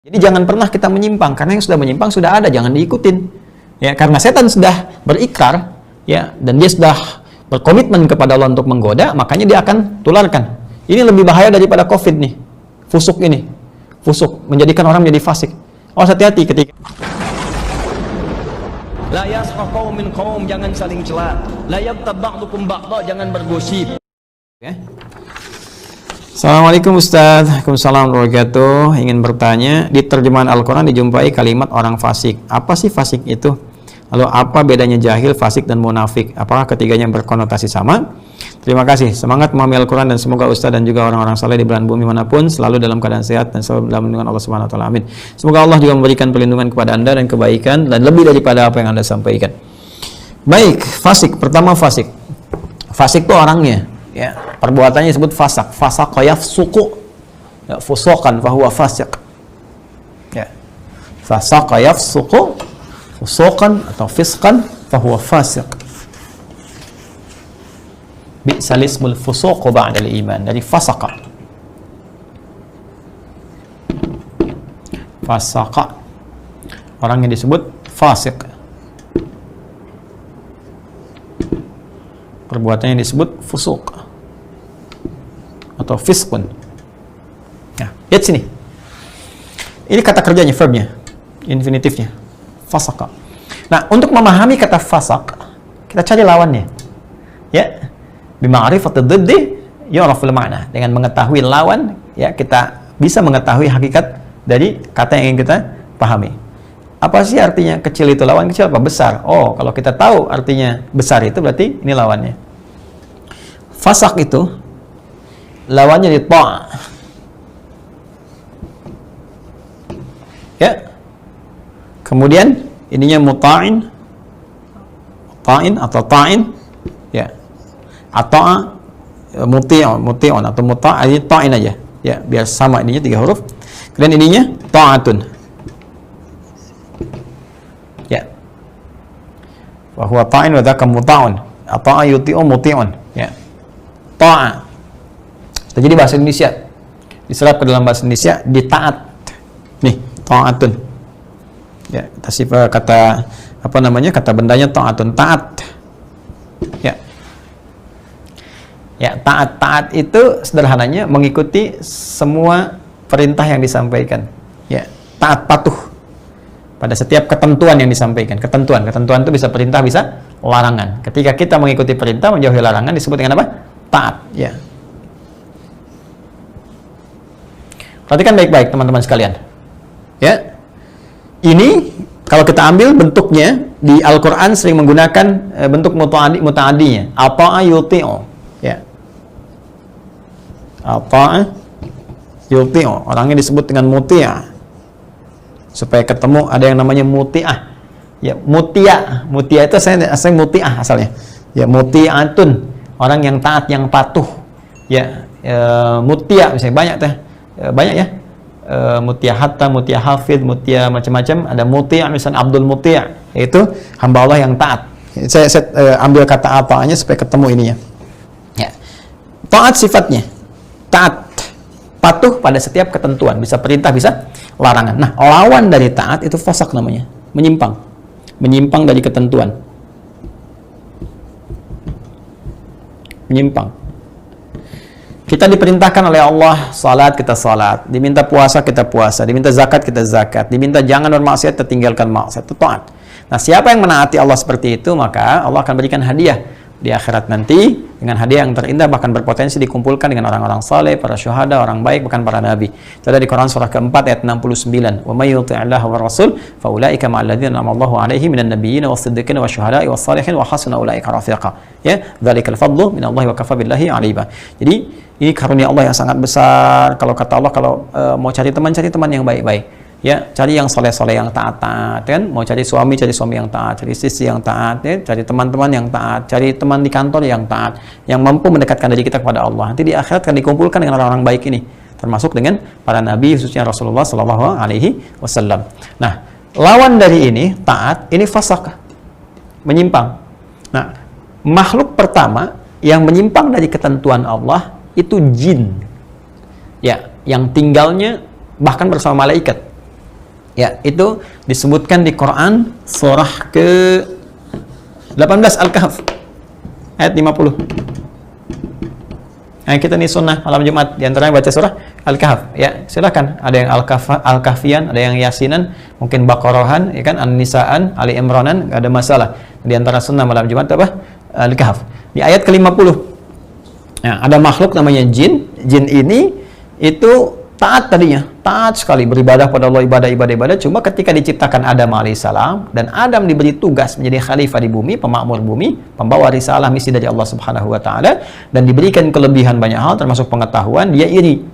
Jadi jangan pernah kita menyimpang, karena yang sudah menyimpang sudah ada, jangan diikutin. Ya, karena setan sudah berikrar, ya, dan dia sudah berkomitmen kepada Allah untuk menggoda, makanya dia akan tularkan. Ini lebih bahaya daripada COVID nih. Fusuk ini. Fusuk menjadikan orang menjadi fasik. Oh, hati-hati ketika la yasqa qaumin qaum, jangan saling cela. La yabtab ba'dukum ba'dha, jangan bergosip. Okay. Assalamualaikum Ustaz. Waalaikumsalam warahmatullahi wabarakatuh. Ingin bertanya, di terjemahan Al-Quran dijumpai kalimat orang fasik. Apa sih fasik itu? Lalu apa bedanya jahil, fasik, dan munafik? Apakah ketiganya berkonotasi sama? Terima kasih. Semangat memahami Al-Quran dan semoga Ustaz dan juga orang-orang saleh di belahan bumi manapun selalu dalam keadaan sehat dan selalu dalam lindungan Allah Subhanahu wa taala. Amin. Semoga Allah juga memberikan perlindungan kepada Anda dan kebaikan dan lebih daripada apa yang Anda sampaikan. Baik, fasik. Pertama fasik. Fasik itu orangnya, ya. Perbuatannya disebut fasak. Fasaqa yafsuqu, ya, fusuqan fahuwa fasiq. Ya. Fasaqa yafsuqu fusuqan atau fisqan fahuwa fasiq. Bi'sal ismul fusuq ba'dal iman, dari fasaqa. Fasaqa, orang yang disebut fasik. Perbuatannya disebut fusuq atau fiskun. Nah, lihat sini. Ini kata kerjanya, verbnya, infinitifnya. Fasaqa. Nah, untuk memahami kata fasak, kita cari lawannya. Ya. Bima'rifatul diddi yu'raful ma'na. Dengan mengetahui lawan, ya, kita bisa mengetahui hakikat dari kata yang ingin kita pahami. Apa sih artinya kecil itu? Lawan kecil apa? Besar. Oh, kalau kita tahu artinya besar itu berarti ini lawannya. Fasak itu lawannya di ta'. Ya. Kemudian ininya muta'in, ta'in atau ta'in, ya. Ata'a, muti'un atau muta', ini ta'in aja, ya, biar sama ininya 3 huruf. Kemudian ininya ta'atun, ya. Wa huwa ta'in wa dzaka muta'un. Ata'a yuti'u muti'un, ya. Ta'a. Jadi bahasa Indonesia diserap ke dalam bahasa Indonesia ditaat. Nih, ta'atun. Ya, kita sifat kata apa namanya? Kata bendanya ta'atun, taat. Ya. Ya, taat itu sederhananya mengikuti semua perintah yang disampaikan. Ya, taat patuh pada setiap ketentuan yang disampaikan. Ketentuan itu bisa perintah, bisa larangan. Ketika kita mengikuti perintah, menjauhi larangan disebut dengan apa? Taat, ya. Perhatikan baik-baik teman-teman sekalian. Ya. Ini kalau kita ambil bentuknya di Al-Qur'an sering menggunakan bentuk muta'addinya. Ata'a yuti'u. Ya. Ata'a yuti'u, orangnya disebut dengan muti'ah. Supaya ketemu ada yang namanya muti'ah. Ya, muti'ah itu asalnya muti'ah asalnya. Ya, muti'atun, orang yang taat, yang patuh. Ya, muti'ah misalnya banyak teh. Banyak ya. Muti'ah hatta, muti'ah hafid, muti'ah macam-macam. Ada muti'ah misalnya Abdul Muti'ah, yaitu hamba Allah yang taat. Saya ambil kata ata'anya supaya ketemu ininya. Ya. Taat sifatnya taat, patuh pada setiap ketentuan, bisa perintah, bisa larangan. Nah, lawan dari taat itu fasak namanya, menyimpang dari ketentuan, menyimpang. Kita diperintahkan oleh Allah salat, kita salat, diminta puasa, kita puasa, diminta zakat, kita zakat, diminta jangan bermaksiat, kita tinggalkan maksiat, itu taat. Nah, siapa yang menaati Allah seperti itu, maka Allah akan berikan hadiah di akhirat nanti dengan hadiah yang terindah, bahkan berpotensi dikumpulkan dengan orang-orang saleh, para syuhada, orang baik, bahkan para nabi. Itu ada di Quran surah keempat ayat 69. Wa may yuti'illaha wa rasul fa ulaika ma'al ladzina an'ama Allahu 'alaihim minan nabiyyin was-siddiqin wasyuhada'i was-shalihin wa hasuna ulaika rafiqa. Ya, dzalikal fadlu minallahi wa kafa billahi 'alima. Jadi ini karunia Allah yang sangat besar. Kalau kata Allah, kalau mau cari teman yang baik-baik. Ya, cari yang soleh-soleh, yang taat-taat, kan? Mau cari suami yang taat, cari istri yang taat, ya? Cari teman-teman yang taat, cari teman di kantor yang taat, yang mampu mendekatkan diri kita kepada Allah. Nanti di akhirat akan dikumpulkan dengan orang-orang baik ini, termasuk dengan para nabi, khususnya Rasulullah Shallallahu Alaihi Wasallam. Nah, lawan dari ini taat, ini fasak, menyimpang. Nah, makhluk pertama yang menyimpang dari ketentuan Allah itu jin, ya, yang tinggalnya bahkan bersama malaikat. Ya, itu disebutkan di Quran surah ke-18 Al-Kahf ayat 50. Nah, kita nih sunnah malam Jumat diantaranya baca surah Al-Kahf. Ya, silakan. Ada yang Al-Kahfian, ada yang Yasinan, mungkin Baqarahan, ya kan, An-Nisaan, Ali Imranan, enggak ada masalah. Di antara sunnah malam Jumat apa? Al-Kahf. Di ayat ke-50. Nah, ada makhluk namanya jin. Jin ini itu taat tadinya, taat sekali beribadah pada Allah, ibadah. Cuma ketika diciptakan Adam alaihissalam dan Adam diberi tugas menjadi khalifah di bumi, pemakmur bumi, pembawa risalah misi dari Allah Subhanahu wa taala, dan diberikan kelebihan banyak hal termasuk pengetahuan, dia iri,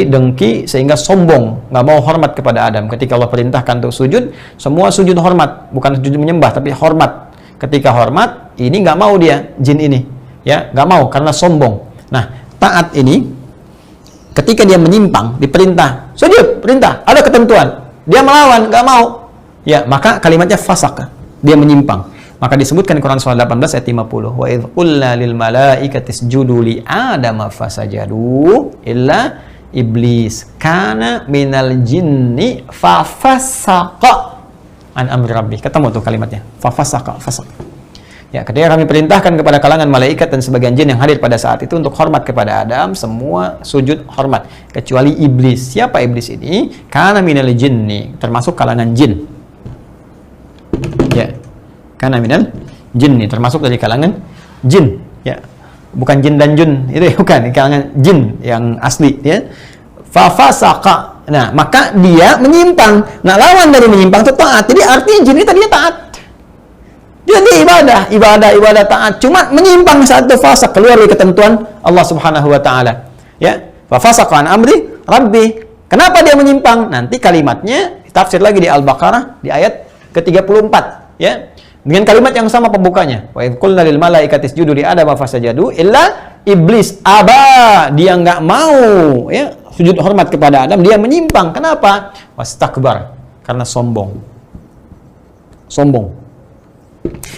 dengki, sehingga sombong, nggak mau hormat kepada Adam. Ketika Allah perintahkan untuk sujud, semua sujud hormat, bukan sujud menyembah tapi hormat. Ketika hormat, ini nggak mau dia, jin ini, ya nggak mau karena sombong. Nah, taat ini ketika dia menyimpang, diperintah sujud, perintah, ada ketentuan, dia melawan, nggak mau, ya maka kalimatnya fasak, dia menyimpang. Maka disebutkan di Quran surah 18 ayat 50, wa idh qulna lil malaikati isjudu li adama fasajadu illa iblis kana minal jinni fafasaqa an amri rabbi. Ketemu tuh kalimatnya, fafasaqa, fasak. Ya, ketika kami perintahkan kepada kalangan malaikat dan sebagian jin yang hadir pada saat itu untuk hormat kepada Adam, semua sujud hormat kecuali iblis. Siapa iblis ini? Kana minal jinni, termasuk kalangan jin. Ya. Kana minal jinni, termasuk dari kalangan jin, ya. Bukan jin dan jun, itu bukan, kalangan jin yang asli, ya. Fa fasaqa. Nah, maka dia menyimpang. Nah, lawan dari menyimpang itu taat. Jadi artinya jin ini tadinya taat. Jadi ibadah taat, cuma menyimpang saat itu fasak, keluar dari ketentuan Allah Subhanahu wa taala. Ya, fa fasaqa an amri rabbi. Kenapa dia menyimpang? Nanti kalimatnya tafsir lagi di Al-Baqarah di ayat ke-34, ya. Dengan kalimat yang sama pembukanya. Wa idh qulna lil malaikati isjudu li adama fasajadu illa iblis aba. Dia enggak mau, ya, sujud hormat kepada Adam, dia menyimpang. Kenapa? Wastakbar, karena sombong.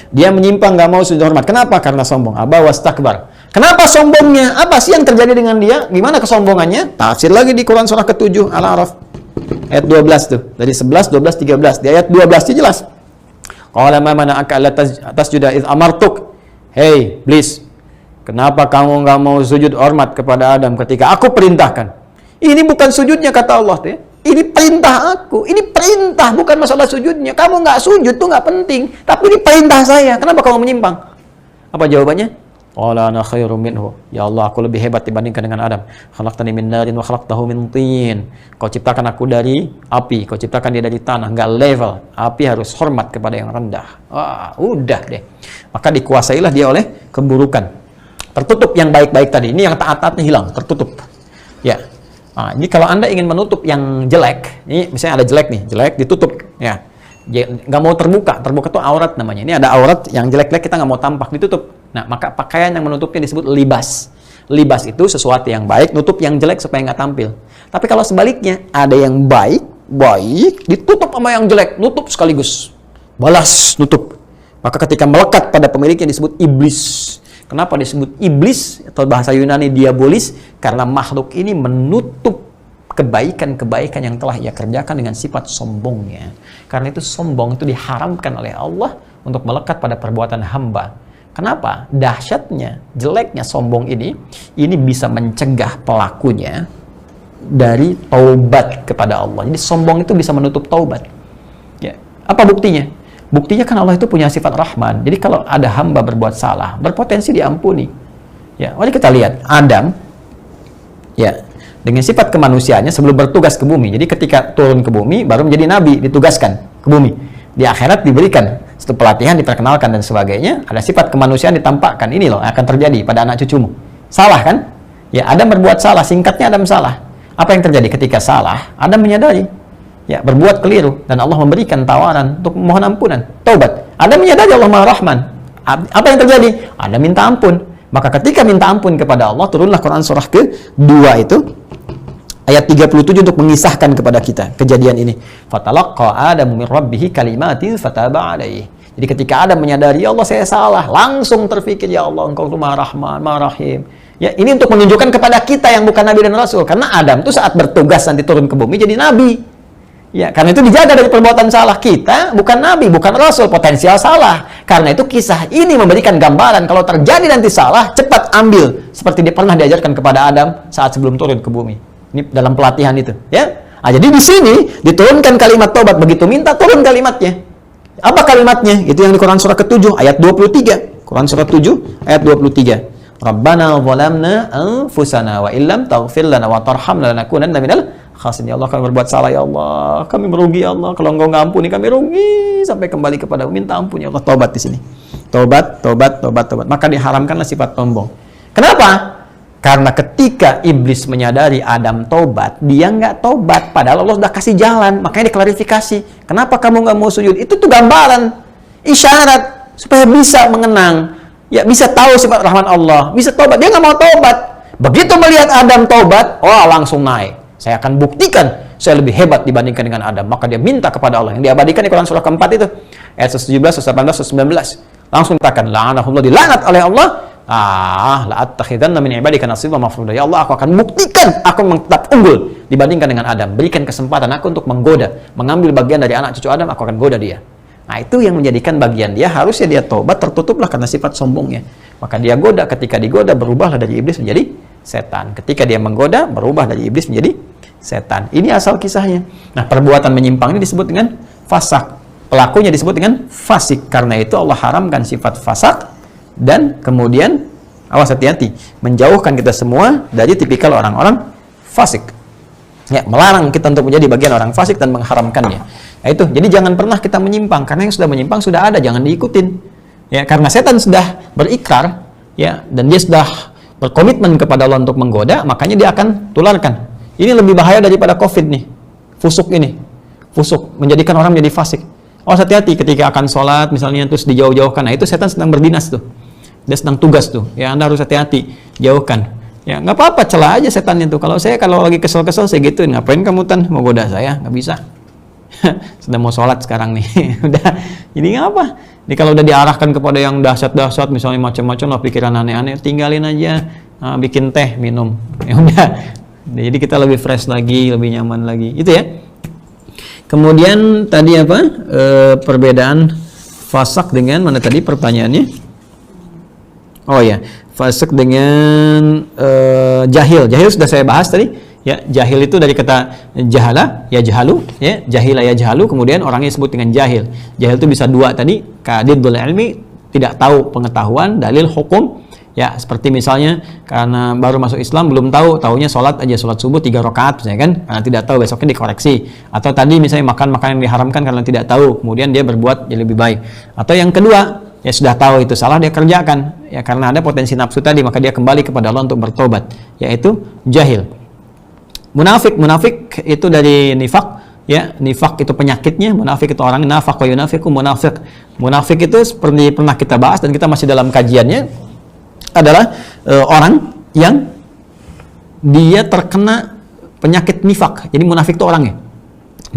Dia menyimpang, nggak mau sujud hormat. Kenapa? Karena sombong. Aba wastakbar. Kenapa sombongnya? Apa sih yang terjadi dengan dia? Gimana kesombongannya? Tafsir lagi di Quran surah ke-7 Al-A'raf ayat 12 tuh. Dari 11, 12, 13. Di ayat 12 itu jelas. Qala ma mana'aka alla tasjuda idh amartuk. Hey, iblis, kenapa kamu nggak mau sujud hormat kepada Adam ketika aku perintahkan? Ini bukan sujudnya, kata Allah tuh, ya. Ini perintah aku, ini perintah, bukan masalah sujudnya. Kamu nggak sujud tuh nggak penting, tapi ini perintah saya. Kenapa kamu menyimpang? Apa jawabannya? Qala ana khairum minhu. Ya Allah, aku lebih hebat dibandingkan dengan Adam. Khalaqtani min narin wa khalaqtahu min tin. Kau ciptakan aku dari api, kau ciptakan dia dari tanah, nggak level. Api harus hormat kepada yang rendah. Wah, udah deh. Maka dikuasailah dia oleh keburukan. Tertutup yang baik-baik tadi. Ini yang taat-taatnya hilang, tertutup. Ya. Nah, ini kalau Anda ingin menutup yang jelek, ini misalnya ada jelek nih, jelek ditutup, ya, nggak mau terbuka itu aurat namanya. Ini ada aurat yang jelek-jelek kita nggak mau tampak, ditutup. Nah, maka pakaian yang menutupnya disebut libas. Libas itu sesuatu yang baik, nutup yang jelek supaya nggak tampil. Tapi kalau sebaliknya, ada yang baik, ditutup sama yang jelek, nutup sekaligus, balas, nutup. Maka ketika melekat pada pemiliknya disebut iblis. Kenapa disebut iblis atau bahasa Yunani diabolis? Karena makhluk ini menutup kebaikan-kebaikan yang telah ia kerjakan dengan sifat sombongnya. Karena itu sombong itu diharamkan oleh Allah untuk melekat pada perbuatan hamba. Kenapa? Dahsyatnya, jeleknya sombong ini bisa mencegah pelakunya dari taubat kepada Allah. Jadi sombong itu bisa menutup taubat. Ya. Apa buktinya? Buktinya kan Allah itu punya sifat Rahman. Jadi kalau ada hamba berbuat salah, berpotensi diampuni. Ya, mari kita lihat Adam, ya, dengan sifat kemanusiaannya sebelum bertugas ke bumi. Jadi ketika turun ke bumi, baru menjadi nabi, ditugaskan ke bumi. Di akhirat diberikan setelah pelatihan, diperkenalkan dan sebagainya. Ada sifat kemanusiaan ditampakkan. Ini loh akan terjadi pada anak cucumu. Salah kan? Ya, Adam berbuat salah. Singkatnya Adam salah. Apa yang terjadi ketika salah? Adam menyadari. Ya, berbuat keliru dan Allah memberikan tawaran untuk mohon ampunan, taubat. Ada menyadari Allah Maha Rahman. Apa yang terjadi? Ada minta ampun. Maka ketika minta ampun kepada Allah, turunlah Quran surah ke-2 itu ayat 37 untuk mengisahkan kepada kita kejadian ini. Fatalaqqa Adamu min rabbih kalimatin fataba alaihi. Jadi ketika Adam menyadari, ya Allah saya salah, langsung terfikir, ya Allah Engkau itu Maha Rahman, Maha Rahim. Ya, ini untuk menunjukkan kepada kita yang bukan nabi dan rasul. Karena Adam itu saat bertugas nanti turun ke bumi jadi nabi. Ya, karena itu dijaga dari perbuatan salah. Kita bukan nabi, bukan rasul, potensial salah. Karena itu kisah ini memberikan gambaran kalau terjadi nanti salah, cepat ambil seperti dia pernah diajarkan kepada Adam saat sebelum turun ke bumi. Ini dalam pelatihan itu, ya. Nah, jadi di sini diturunkan kalimat tobat, begitu minta turun kalimatnya. Apa kalimatnya? Itu yang di Quran surah ke-7 ayat 23. Quran surah 7 ayat 23. Rabbana zalamna anfusana wa illam taghfir lana wa tarhamna lanakunanna minal khasirin. Ya Allah, kami berbuat salah ya Allah. Kami merugi ya Allah. Kalau Engkau nggak ampuni kami rugi sampai kembali kepada minta ampun ya Allah. Tobat di sini. Tobat, tobat, tobat, tobat. Maka diharamkanlah sifat sombong. Kenapa? Karena ketika iblis menyadari Adam tobat, dia nggak tobat. Padahal Allah sudah kasih jalan. Makanya diklarifikasi. Kenapa kamu nggak mau sujud? Itu tuh gambaran, isyarat supaya bisa mengenang. Ya, bisa tahu sifat rahman Allah, bisa tobat. Dia nggak mau tobat. Begitu melihat Adam tobat, oh langsung naik. Saya akan buktikan saya lebih hebat dibandingkan dengan Adam. Maka dia minta kepada Allah. Yang diabadikan di Quran surah keempat itu. Ayat 117, 118, 119. Langsung katakan, la'anahullah, dilanat oleh Allah. La'attakhidanna min ibadika nasiban mafruḍa. Ya Allah, aku akan buktikan aku tetap unggul dibandingkan dengan Adam. Berikan kesempatan aku untuk menggoda, mengambil bagian dari anak cucu Adam, aku akan goda dia. Nah, itu yang menjadikan bagian dia, harusnya dia tobat, tertutuplah karena sifat sombongnya. Maka dia goda, ketika digoda berubahlah dari iblis menjadi setan. Ketika dia menggoda, berubah dari iblis menjadi setan. Ini asal kisahnya. Nah, perbuatan menyimpang ini disebut dengan fasak. Pelakunya disebut dengan fasik. Karena itu Allah haramkan sifat fasak dan kemudian, awas hati-hati, menjauhkan kita semua dari tipikal orang-orang fasik. Ya, melarang kita untuk menjadi bagian orang fasik dan mengharamkannya. Nah, itu. Jadi jangan pernah kita menyimpang, karena yang sudah menyimpang sudah ada, jangan diikutin. Ya, karena setan sudah berikrar, ya, dan dia sudah berkomitmen kepada Allah untuk menggoda, makanya dia akan tularkan. Ini lebih bahaya daripada COVID nih. Fusuk ini. Fusuk menjadikan orang menjadi fasik. Oh, hati-hati ketika akan sholat misalnya terus dijauh-jauhkan. Nah, itu setan sedang berdinas tuh. Dia sedang tugas tuh. Ya, Anda harus hati-hati, jauhkan. Ya, nggak apa-apa, celah aja setannya tuh. Kalau lagi kesel-kesel saya gituin, ngapain kamu Tan mau goda saya? Nggak bisa. Sedang mau sholat sekarang nih. Udah, jadi apa? Ini kalau udah diarahkan kepada yang dahsyat-dahsyat, misalnya macam-macam lah pikiran aneh-aneh, tinggalin aja, bikin teh, minum. Ya udah. Jadi kita lebih fresh lagi, lebih nyaman lagi. Itu ya. Kemudian tadi apa? Perbedaan fasak dengan mana tadi pertanyaannya? Oh ya, fasik dengan jahil. Jahil sudah saya bahas tadi. Ya, jahil itu dari kata jahala, ya jahalu, ya, jahila ya jahalu, kemudian orangnya disebut dengan jahil. Jahil itu bisa dua tadi, kadidul ilmi, tidak tahu pengetahuan, dalil hukum. Ya, seperti misalnya karena baru masuk Islam belum tahu, taunya sholat aja, sholat subuh 3 rakaat misalnya kan, karena tidak tahu besoknya dikoreksi. Atau tadi misalnya makan makanan yang diharamkan karena tidak tahu, kemudian dia berbuat jadi lebih baik. Atau yang kedua, ya sudah tahu itu salah dia kerjakan, ya karena ada potensi nafsu tadi, maka dia kembali kepada Allah untuk bertobat, yaitu jahil. Munafik itu dari nifak, ya, nifak itu penyakitnya, munafik itu orang nafaq wa yunafiqu munafik. Munafik itu seperti pernah kita bahas dan kita masih dalam kajiannya, adalah orang yang dia terkena penyakit nifak. Jadi munafik itu orangnya.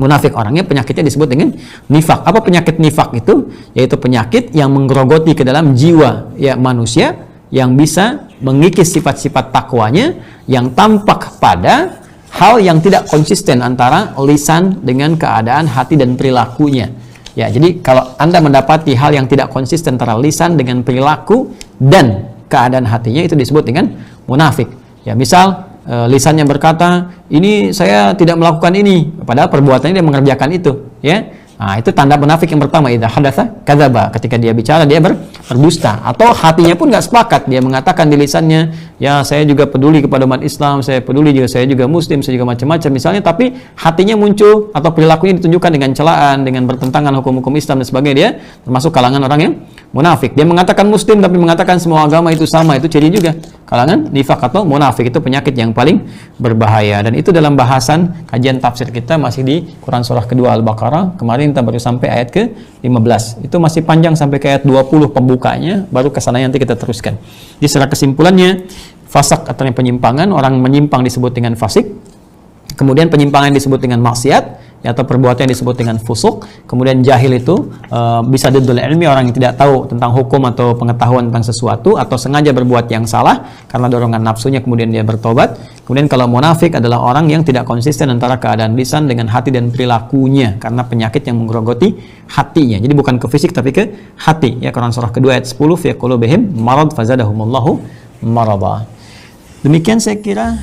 Munafik orangnya, penyakitnya disebut dengan nifak. Apa penyakit nifak itu? Yaitu penyakit yang menggerogoti ke dalam jiwa ya manusia, yang bisa mengikis sifat-sifat takwanya yang tampak pada hal yang tidak konsisten antara lisan dengan keadaan hati dan perilakunya. Ya, jadi kalau Anda mendapati hal yang tidak konsisten antara lisan dengan perilaku dan keadaan hatinya, itu disebut dengan munafik. Ya, misal lisannya berkata, ini saya tidak melakukan ini, padahal perbuatannya dia mengerjakan itu, ya. Nah, itu tanda munafik yang pertama, idza hadatsa kadzaba, ketika dia bicara dia berdusta. Atau hatinya pun nggak sepakat, dia mengatakan di lisannya, ya saya juga peduli kepada umat Islam, saya peduli juga, saya juga muslim, saya juga macam-macam misalnya, tapi hatinya muncul atau perilakunya ditunjukkan dengan celaan, dengan bertentangan hukum-hukum Islam dan sebagainya, dia termasuk kalangan orang yang munafik. Dia mengatakan muslim tapi mengatakan semua agama itu sama, itu ciri juga kalangan nifak atau munafik. Itu penyakit yang paling berbahaya, dan itu dalam bahasan kajian tafsir kita masih di Quran surah kedua Al-Baqarah. Kemarin kita baru sampai ayat ke-15. Itu masih panjang sampai ke ayat 20 pembukanya, baru ke sana nanti kita teruskan. Jadi secara kesimpulannya, fasak atau penyimpangan, orang menyimpang disebut dengan fasik. Kemudian penyimpangan disebut dengan maksiat, atau perbuatan yang disebut dengan fusuk. Kemudian jahil itu bisa diddul ilmi, orang yang tidak tahu tentang hukum atau pengetahuan tentang sesuatu, atau sengaja berbuat yang salah karena dorongan nafsunya kemudian dia bertobat. Kemudian kalau munafik adalah orang yang tidak konsisten antara keadaan lisan dengan hati dan perilakunya karena penyakit yang menggerogoti hatinya. Jadi bukan ke fisik tapi ke hati. Ya, Quran surah kedua ayat 10, fi qulubihim marad fazadahumullahu marada. Demikian saya kira